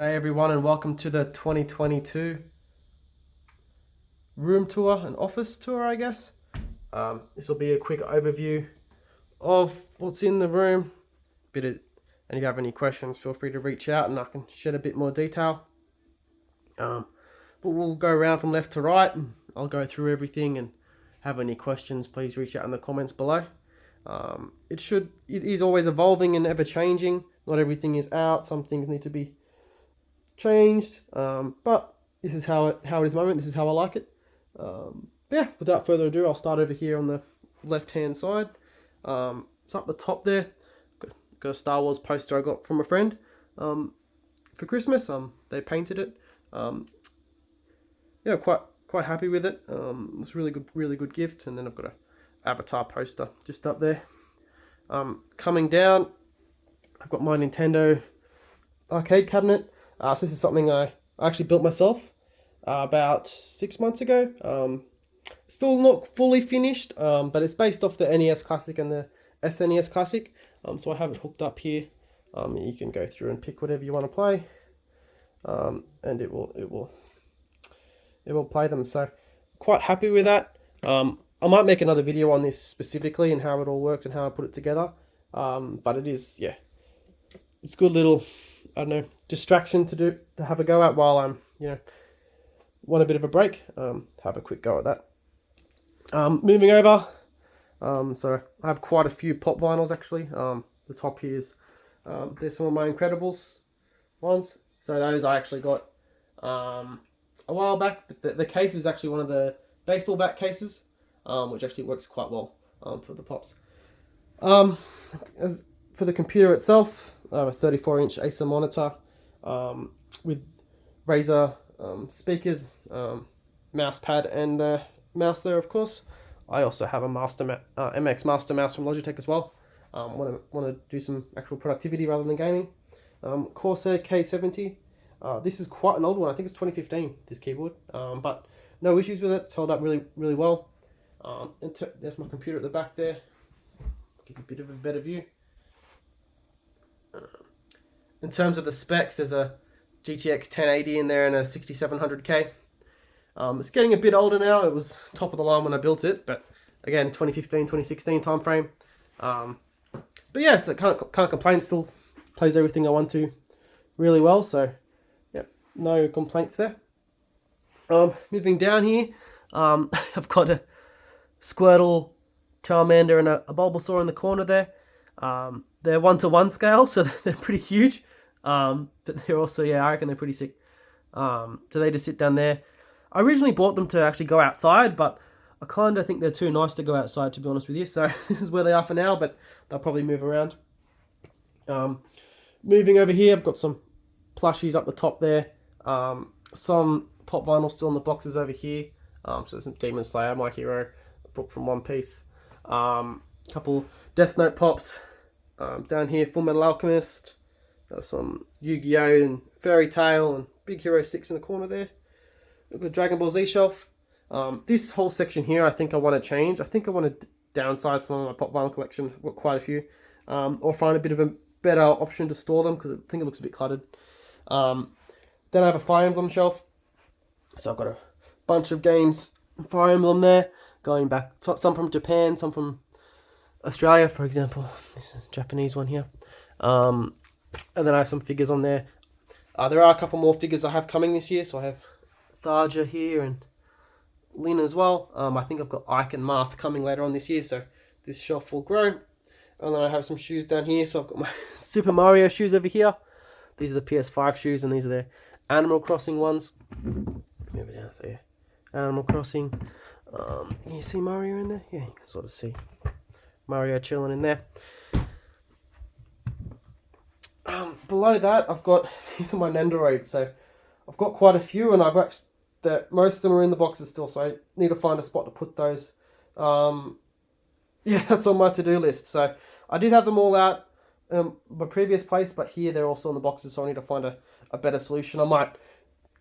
Hey everyone, and welcome to the 2022 room tour and office tour, I guess. This will be a quick overview of what's in the room. And if you have any questions, feel free to reach out and I can shed a bit more detail. But we'll go around from left to right and I'll go through everything, and have any questions, please reach out in the comments below. It is always evolving and ever changing. Not everything is out. Some things need to be changed, but this is how it is at the moment. This is how I like it. Yeah, without further ado, I'll start over here on the left hand side. It's up the top there. Got a Star Wars poster I got from a friend for Christmas. They painted it. Yeah, quite happy with it. It's a really good gift. And then I've got a Avatar poster just up there. Coming down, I've got my Nintendo arcade cabinet. So this is something I actually built myself about 6 months ago. Still not fully finished, but it's based off the NES Classic and the SNES Classic. So I have it hooked up here. You can go through and pick whatever you want to play, and it will play them. So quite happy with that. I might make another video on this specifically and how it all works and how I put it together. But it is, yeah, it's a good little, I don't know, distraction to have a go at while I'm, want a bit of a break. Have a quick go at that. Moving over, so I have quite a few pop vinyls actually. The top here is, there's some of my Incredibles ones. So those I actually got a while back. But the case is actually one of the baseball bat cases, which actually works quite well for the pops. As for the computer itself, I have a 34-inch Acer monitor with Razer speakers, mouse pad, and mouse there, of course. I also have a MX Master Mouse from Logitech as well. Want to do some actual productivity rather than gaming. Corsair K70. This is quite an old one. I think it's 2015. This keyboard, but no issues with it. It's held up really well. There's my computer at the back there. Give you a bit of a better view. In terms of the specs, there's a GTX 1080 in there and a 6700K. It's getting a bit older now. It was top of the line when I built it, but again, 2015, 2016 time frame. But yeah, so can't complain. Still plays everything I want to really well. So yeah, no complaints there. Moving down here, I've got a Squirtle, Charmander, and a Bulbasaur in the corner there. They're 1-to-1 scale, so they're pretty huge. But they're also, I reckon they're pretty sick. So they just sit down there. I originally bought them to actually go outside, but I kind of think they're too nice to go outside, to be honest with you. So this is where they are for now, but they'll probably move around. Moving over here, I've got some plushies up the top there. Some pop vinyl still in the boxes over here. So there's some Demon Slayer, My Hero, a book from One Piece. Couple Death Note pops. Down here, Full Metal Alchemist. Got some Yu-Gi-Oh! And Fairy Tail and Big Hero 6 in the corner there. We've got a Dragon Ball Z shelf. This whole section here, I think I want to change. I think I want to downsize some of my pop vinyl collection. I've got quite a few. Or find a bit of a better option to store them, because I think it looks a bit cluttered. Then I have a Fire Emblem shelf. So I've got a bunch of games, Fire Emblem there, going back, some from Japan, some from Australia, for example. This is a Japanese one here. And then I have some figures on there. There are a couple more figures I have coming this year. So I have Tharja here and Lyn as well. I think I've got Ike and Marth coming later on this year, so this shelf will grow. And then I have some shoes down here. So I've got my Super Mario shoes over here. These are the PS5 shoes, and these are the Animal Crossing ones. Move it down, so yeah. Animal Crossing. Can you see Mario in there? Yeah, you can sort of see Mario chilling in there. Below that, I've got, these are my Nendoroids. So I've got quite a few, and most of them are in the boxes still, so I need to find a spot to put those. Yeah, that's on my to-do list. So I did have them all out my previous place, but here they're also in the boxes, so I need to find a better solution. I might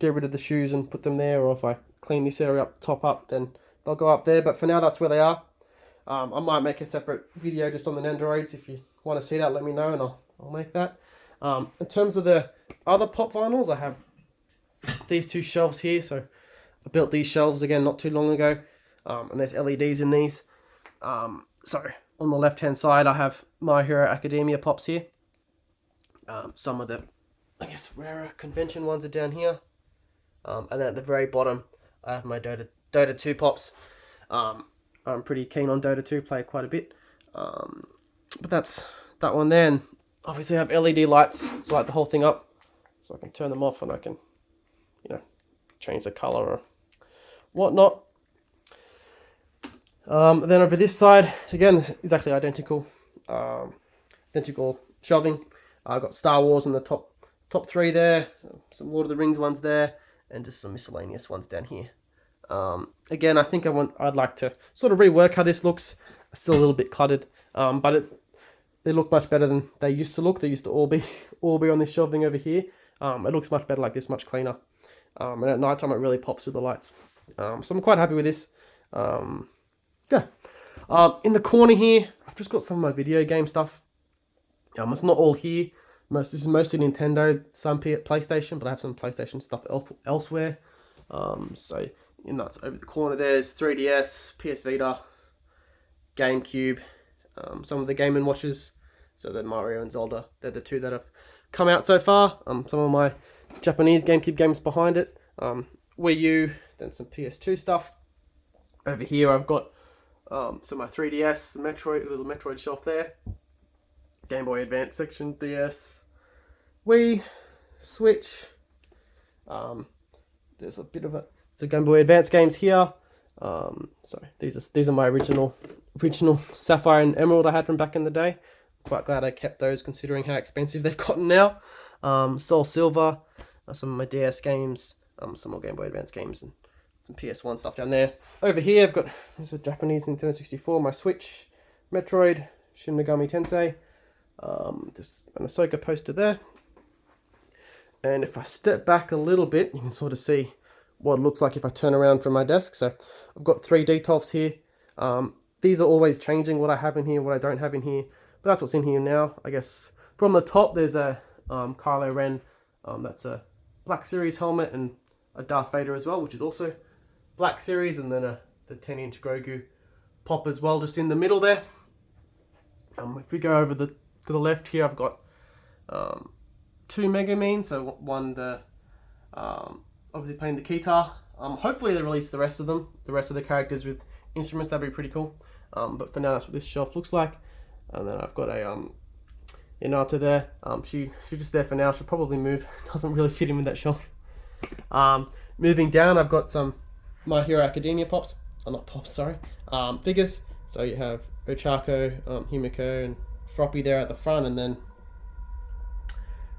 get rid of the shoes and put them there, or if I clean this area up, top up, then they'll go up there. But for now, that's where they are. I might make a separate video just on the Nendoroids. If you want to see that, let me know, and I'll make that. In terms of the other pop vinyls, I have these two shelves here. So I built these shelves again not too long ago, and there's LEDs in these. So on the left hand side, I have My Hero Academia pops here. Some of the, I guess, rarer convention ones are down here. And then at the very bottom, I have my Dota 2 pops. I'm pretty keen on Dota 2, play it quite a bit. But that's that one there. And obviously I have LED lights to light the whole thing up. So I can turn them off and I can, change the color or whatnot. Then over this side, again, exactly identical. Identical shelving. I've got Star Wars in the top three there. Some Lord of the Rings ones there. And just some miscellaneous ones down here. Again, I think I'd like to sort of rework how this looks. It's still a little bit cluttered, but they look much better than they used to look. They used to all be on this shelving over here. It looks much better like this, much cleaner. And at night time, it really pops with the lights. So I'm quite happy with this. Yeah. In the corner here, I've just got some of my video game stuff. It's not all here. This is mostly Nintendo, some PlayStation, but I have some PlayStation stuff elsewhere. So that's over the corner. There's 3DS, PS Vita, GameCube, some of the Game & Watches. So then Mario and Zelda, they're the two that have come out so far. Some of my Japanese GameCube games behind it. Wii U, then some PS2 stuff. Over here I've got so my 3DS, little Metroid shelf there. Game Boy Advance section, DS, Wii, Switch. There's a bit of the Game Boy Advance games here. So these are my original Sapphire and Emerald I had from back in the day. Quite glad I kept those considering how expensive they've gotten now. Soul Silver, some of my DS games, some more Game Boy Advance games, and some PS1 stuff down there. Over here I've got a Japanese Nintendo 64, my Switch, Metroid, Shin Megami Tensei. There's an Ahsoka poster there. And if I step back a little bit, you can sort of see what it looks like if I turn around from my desk. So I've got 3 Detolfs here. These are always changing what I have in here, what I don't have in here. But that's what's in here now. I guess from the top, there's a Kylo Ren. That's a Black Series helmet and a Darth Vader as well, which is also Black Series. And then the 10-inch Grogu pop as well, just in the middle there. If we go over to the left here, I've got 2 Megumin. So one, obviously playing the guitar. Hopefully they release the rest of them, the rest of the characters with instruments. That'd be pretty cool. But for now, that's what this shelf looks like. And then I've got a Hinata there. She's just there for now. She'll probably move. Doesn't really fit in with that shelf. Moving down, I've got some My Hero Academia pops. Not pops, sorry. Figures. So you have Ochako, Himiko, and Froppy there at the front, and then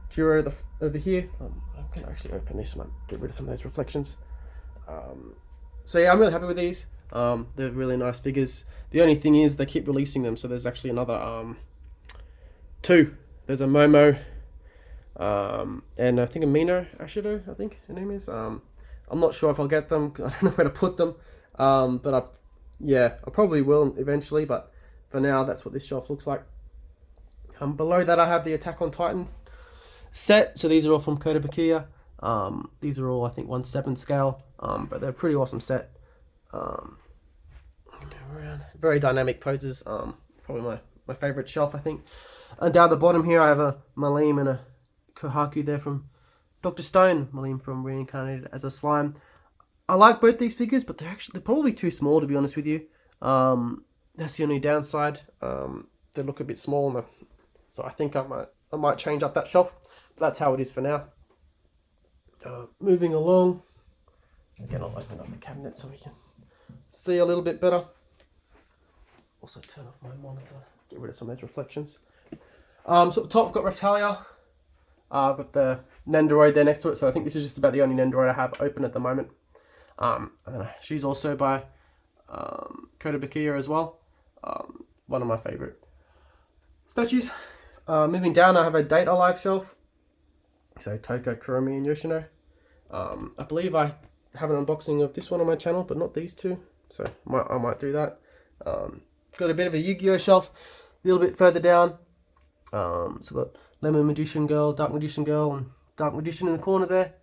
Juro over here. I'm going to actually open this one, get rid of some of those reflections. So yeah, I'm really happy with these. They're really nice figures. The only thing is they keep releasing them, so there's actually another 2. There's a Momo, and I think a Mino Ashido, I think her name is. I'm not sure if I'll get them. I don't know where to put them. But I probably will eventually, but for now, that's what this shelf looks like. Below that, I have the Attack on Titan set. So these are all from Kotobukiya. These are all, I think, 1/7 scale, but they're a pretty awesome set. Very dynamic poses. Probably my favorite shelf, I think. And down the bottom here, I have a Malim and a Kohaku there from Dr. Stone. Malim from Reincarnated as a Slime. I like both these figures, but they're probably too small, to be honest with you. That's the only downside. They look a bit small, so I think I might change up that shelf. But that's how it is for now. Moving along. Again, I'll open up the cabinet so we can see a little bit better. Also turn off my monitor, get rid of some of those reflections. So at the top, I've got Raphtalia. I've got the Nendoroid there next to it, so I think this is just about the only Nendoroid I have open at the moment. And then she's also by Kotobukiya as well. One of my favourite statues. Moving down, I have a Date Alive shelf. So Toko, Kuromi, and Yoshino. I believe I have an unboxing of this one on my channel, but not these two. So I might do that. Got a bit of a Yu-Gi-Oh shelf a little bit further down. So I've got Lemon Magician Girl, Dark Magician Girl, and Dark Magician in the corner there,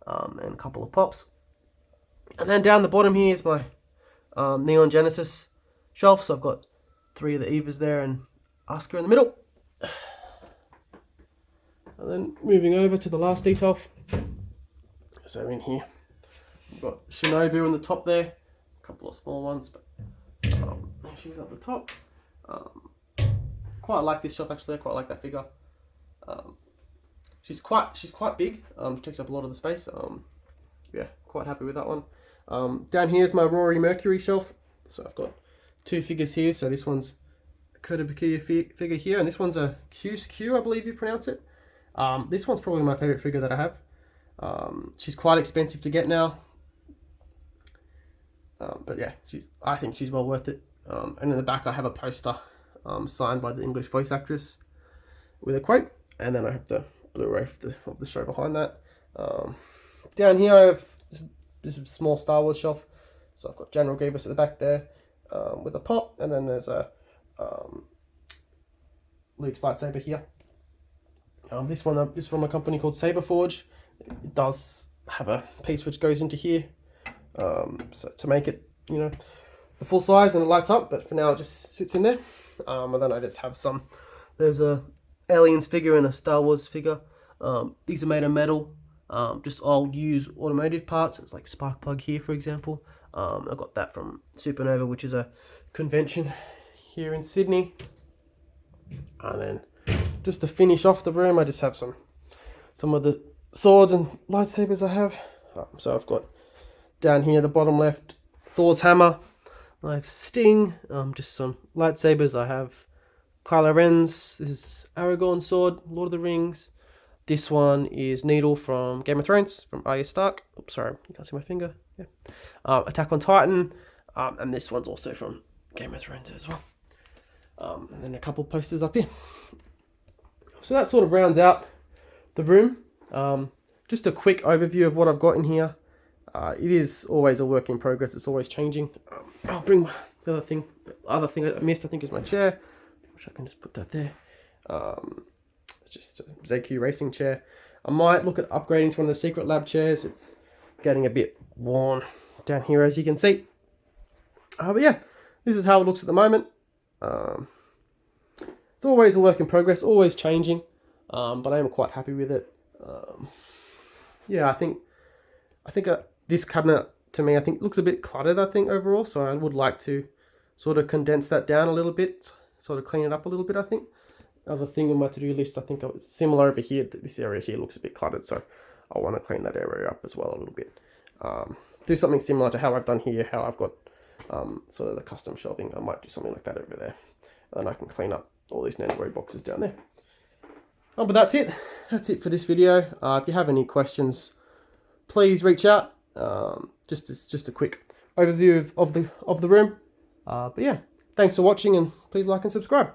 and a couple of pops. And then down the bottom here is my Neon Genesis shelf. So I've got 3 of the Evas there and Asuka in the middle. And then moving over to the last detail. So in here, we've got Shinobu in the top there. A couple of small ones, but she's at the top. Quite like this shelf actually. I quite like that figure. She's quite big. She takes up a lot of the space. Yeah, quite happy with that one. Down here is my Rory Mercury shelf. So I've got 2 figures here. So this one's a Kota Bakuya figure here, and this one's a Q, I believe you pronounce it. This one's probably my favorite figure that I have. She's quite expensive to get now. But yeah, I think she's well worth it. And in the back I have a poster signed by the English voice actress with a quote. And then I have the Blu-ray of the show behind that. Down here I have this small Star Wars shelf. So I've got General Grievous at the back there with a pop. And then there's a Luke's lightsaber here. This is from a company called Saberforge. It does have a piece which goes into here. So to make it, the full size and it lights up, but for now it just sits in there. And then I just have there's a Aliens figure and a Star Wars figure. These are made of metal, just old used automotive parts. It's like spark plug here, for example. I got that from Supernova, which is a convention here in Sydney. And then just to finish off the room, I just have some of the swords and lightsabers I have. So I've got down here, the bottom left, Thor's hammer. I have Sting, just some lightsabers. I have Kylo Ren's. This is Aragorn's sword, Lord of the Rings. This one is Needle from Game of Thrones, from Arya Stark. Oops, sorry, you can't see my finger. Yeah. Attack on Titan, and this one's also from Game of Thrones as well. And then a couple posters up here. So that sort of rounds out the room. Just a quick overview of what I've got in here. It is always a work in progress. It's always changing. I'll bring the other thing I missed, I think, is my chair, which I can just put that there. It's just a ZQ racing chair. I might look at upgrading to one of the Secret Lab chairs. It's getting a bit worn down here, as you can see. But yeah, this is how it looks at the moment. It's always a work in progress, always changing, but I am quite happy with it. Yeah, I think this cabinet, to me, I think looks a bit cluttered, I think, overall, so I would like to sort of condense that down a little bit, sort of clean it up a little bit, I think. Other thing on my to-do list, I think it was similar over here. This area here looks a bit cluttered, so I want to clean that area up as well a little bit. Do something similar to how I've done here, how I've got sort of the custom shelving. I might do something like that over there. And I can clean up all these Nendoroid boxes down there. But that's it. That's it for this video. If you have any questions, please reach out. Just a quick overview of the room. But yeah, thanks for watching, and please like and subscribe.